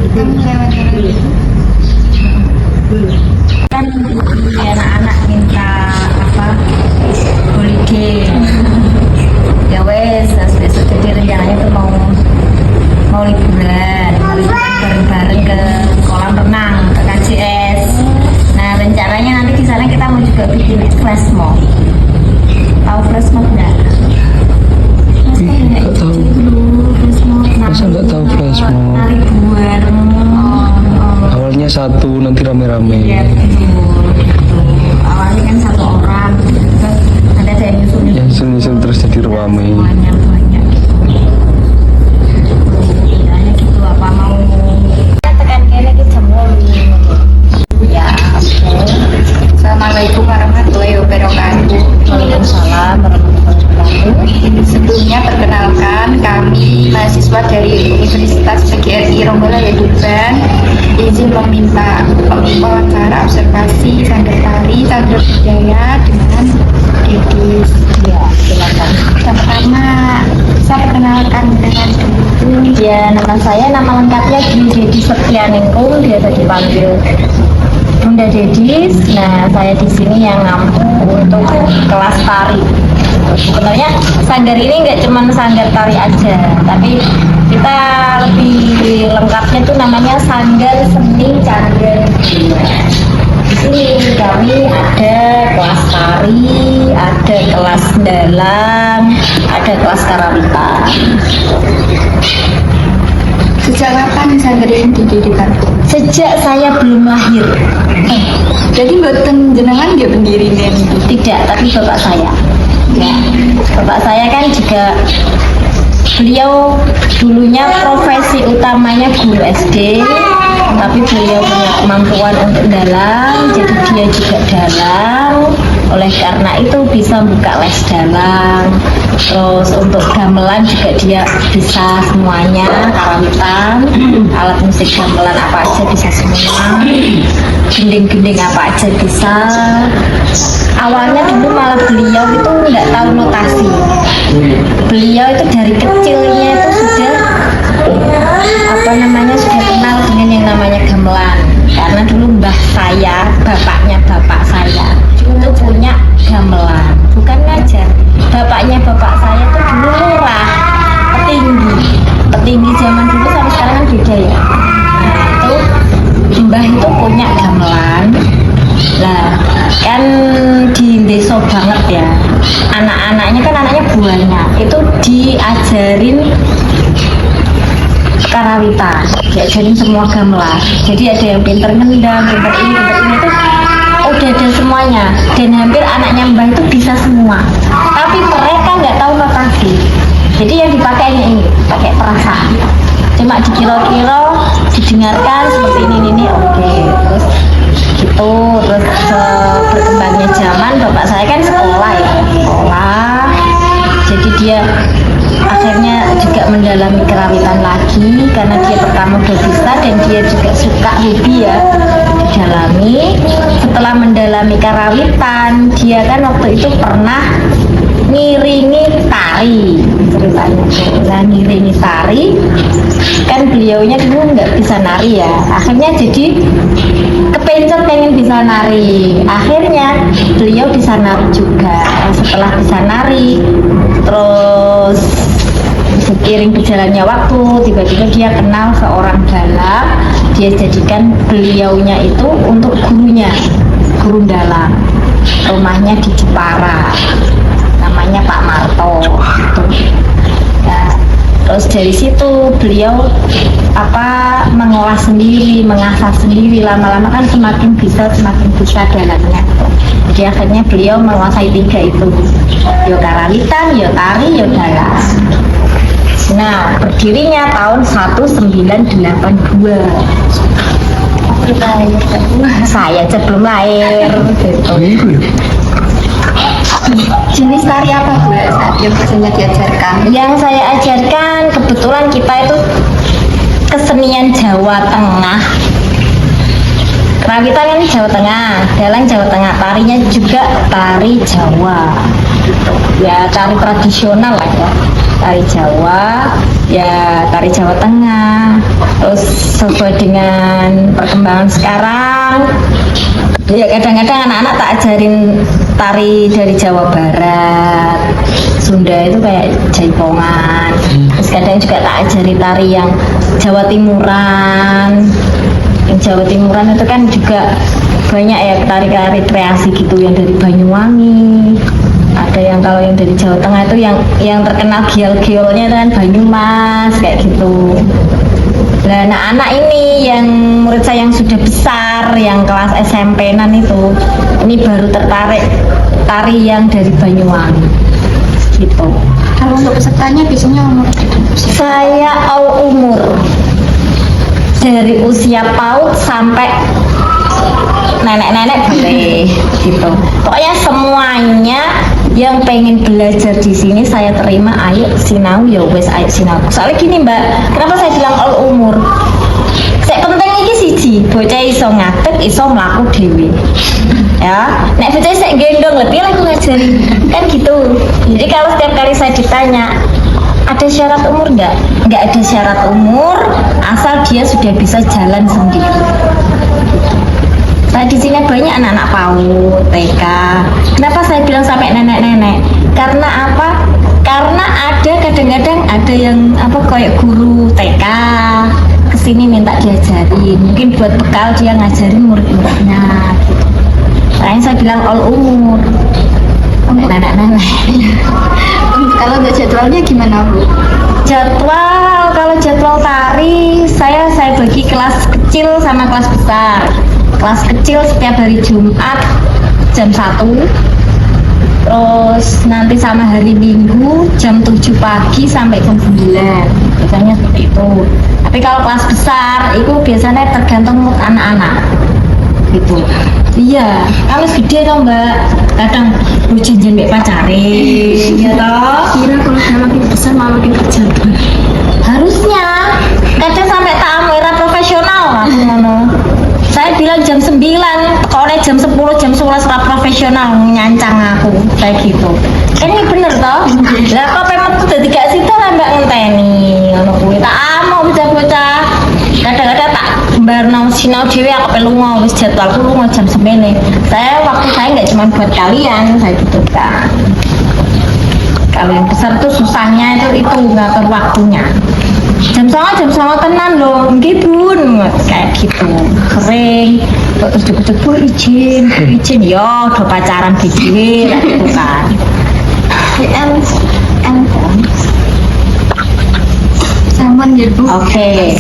kamu lewat-lewat itu kan anak-anak minta apa holiday ya wes besok jadi rencananya tuh mau liburan bareng-bareng ke kolam renang ke KJS. Nah rencananya nanti di sana kita mau juga bikin flash mob. Tahu flash mob nggak? Nggak tahu. Masa nggak tahu flash mob? Nari bareng. Awalnya satu, nanti rame-rame. Iya betul. Awalnya kan satu orang, terus ada yang nyusul terus jadi rame. Banyak gitu. Kiranya gitu apa mau tekan kene iki jam 8. Ya, Assalamualaikum warahmatullahi wabarakatuh. Waalaikumsalam warahmatullahi wabarakatuh. Sebelumnya perkenalkan kami mahasiswa dari Universitas PGRI Ronggolaya Tuban izin meminta wawancara observasi sanggar tari sanggar budaya dengan Dedis. Ya, silakan. Yang pertama, saya perkenalkan dengan dulu. Ya, nama lengkapnya Dedis Septianingrum, biasa dipanggil Bunda Dedis. Nah, saya di sini yang ngampu untuk kelas tari. Sebenarnya sanggar ini nggak cuma sanggar tari aja, tapi kita lebih lengkapnya itu namanya sanggar seni candra. Di sini kami ada kelas tari, ada kelas dalang, ada kelas karawitan. Sejak kapan sanggar ini didirikan? Sejak saya belum lahir. Jadi mboten jenengan dia pendirinya? Tidak, tapi bapak saya. Ya, bapak saya kan juga beliau dulunya profesi utamanya guru SD, tapi beliau punya kemampuan untuk dalang, jadi dia juga dalang. Oleh karena itu bisa buka les dalang. Terus untuk gamelan juga dia bisa semuanya, karawitan, alat musik gamelan apa aja bisa semua, gending-gending apa aja bisa. Awalnya dulu malah beliau itu nggak tahu notasi. Beliau itu dari kecilnya itu sudah sudah kenal dengan yang namanya gamelan, karena dulu mbah saya, bapaknya bapak saya itu punya gamelan, bukan ngajar. Bapaknya bapak saya itu dulu lurah, petinggi zaman dulu sampai sekarang kan beda ya. Nah itu mbah itu punya gamelan. Lah kan di desa banget ya, anak-anaknya kan anaknya buahnya itu diajarin karawitan, diajarin semua gamelan. Jadi ada yang pinter ngendang, pinter ini itu udah ada semuanya. Dan hampir anaknya mbah itu bisa semua, tapi mereka nggak tahu notasi. Jadi yang dipakainya ini pakai perasaan, cuma dikira-kira, didengarkan seperti ini oke. Terus gitu, terus berkembangnya zaman, bapak saya kan sekolah, jadi dia akhirnya juga mendalami karawitan lagi karena dia pertama udah bisa dan dia juga suka hobi ya, didalami. Setelah mendalami karawitan, dia kan waktu itu pernah ngiringi tari ceritanya. Nah ngiringi tari kan beliaunya dulu nggak bisa nari ya, akhirnya jadi kepencet pengen bisa nari. Akhirnya beliau bisa nari juga. Setelah bisa nari, terus seiring berjalannya waktu, tiba-tiba dia kenal seorang dalang. Dia jadikan beliaunya itu untuk gurunya, guru dalang. Rumahnya di Jepara, namanya Pak Marto gitu. Nah, terus dari situ beliau mengolah sendiri, mengasah sendiri. Lama-lama kan semakin bisa dalangnya. Jadi akhirnya beliau menguasai 3 itu, yo karawitan, yo tari, yo dalang. Nah, berdirinya tahun 1982. Saya aja belum lahir gitu. Jenis tari apa Bu saat yang biasanya diajarkan? Yang saya ajarkan kebetulan kita itu kesenian Jawa Tengah. Karawitan kan Jawa Tengah, dalang Jawa Tengah, tarinya juga tari Jawa. Ya tari tradisional lah ya. Tari Jawa, ya tari Jawa Tengah. Terus sesuai dengan perkembangan sekarang. Ya kadang-kadang anak-anak tak ajarin tari dari Jawa Barat, Sunda itu kayak jaipongan. Terus kadang juga tak ajari tari yang Jawa Timuran. Yang Jawa Timuran itu kan juga banyak ya tari-tari kreasi gitu yang dari Banyuwangi. Ada yang kalau yang dari Jawa Tengah itu yang terkenal giol-giolnya itu kan Banyumas kayak gitu. Nah, anak-anak ini yang murid saya yang sudah besar, yang kelas SMP-nan itu, ini baru tertarik tari yang dari Banyuwangi, gitu. Kalau untuk pesertanya biasanya umur Saya all umur, dari usia PAUD sampai nenek-nenek boleh, gitu. Pokoknya semuanya yang pengen belajar di sini saya terima, ayo sinau ya wes ayo sinau. Soalnya gini Mbak, kenapa saya bilang all umur? Saya penting iki siji, bocah iso ngadeg, iso mlaku dhewe. Ya, nek bocah saya gendong lebih aku ngajari kan gitu. Jadi kalau setiap kali saya ditanya ada syarat umur nggak ada syarat umur, asal dia sudah bisa jalan sendiri. Nah, di sini banyak anak-anak PAUD, TK. Kenapa saya bilang sampai nenek-nenek? Karena apa? Karena ada kadang-kadang ada yang kayak guru TK kesini minta diajarin. Mungkin buat bekal dia ngajarin murid-muridnya. Gitu. Makanya saya bilang all umur. Nenek-nenek. Kalau untuk jadwalnya gimana Bu? Kalau jadwal tari saya bagi kelas kecil sama kelas besar. Kelas kecil setiap hari Jumat jam 1, terus nanti sama hari Minggu jam 7 pagi sampai jam 9, biasanya seperti itu. Tapi kalau kelas besar itu biasanya tergantung mood anak-anak gitu. Iya, kalau gede toh Mbak, kadang janjian mbek pacare, ya toh. Kira kalau udah makin besar malah makin kerja. Harusnya kadang sampai tamu era profesional aku ngono. Saya bilang jam 9, kalau jam 10, jam 11 rap profesional nyancang aku kayak gitu. Kan ini bener toh? Lah kok memang udah tidak sida lah Mbak ngenteni ngono kuwi. Tak amo bocah-bocah. Kadang-kadang tak barno sinau dhewe aku pelunga wis jadwalku lunga jam 9. Waktu saya nggak cuma buat kalian, saya gitu kan. Kalau yang besar tuh susahnya itu ngatur waktunya. Jam sama tenan loh, nggih Bun, kayak gitu. Sering terus cepet-cepet izin ya udah pacaran dhewe lah gitu kan. Saman ya Bu. Oke.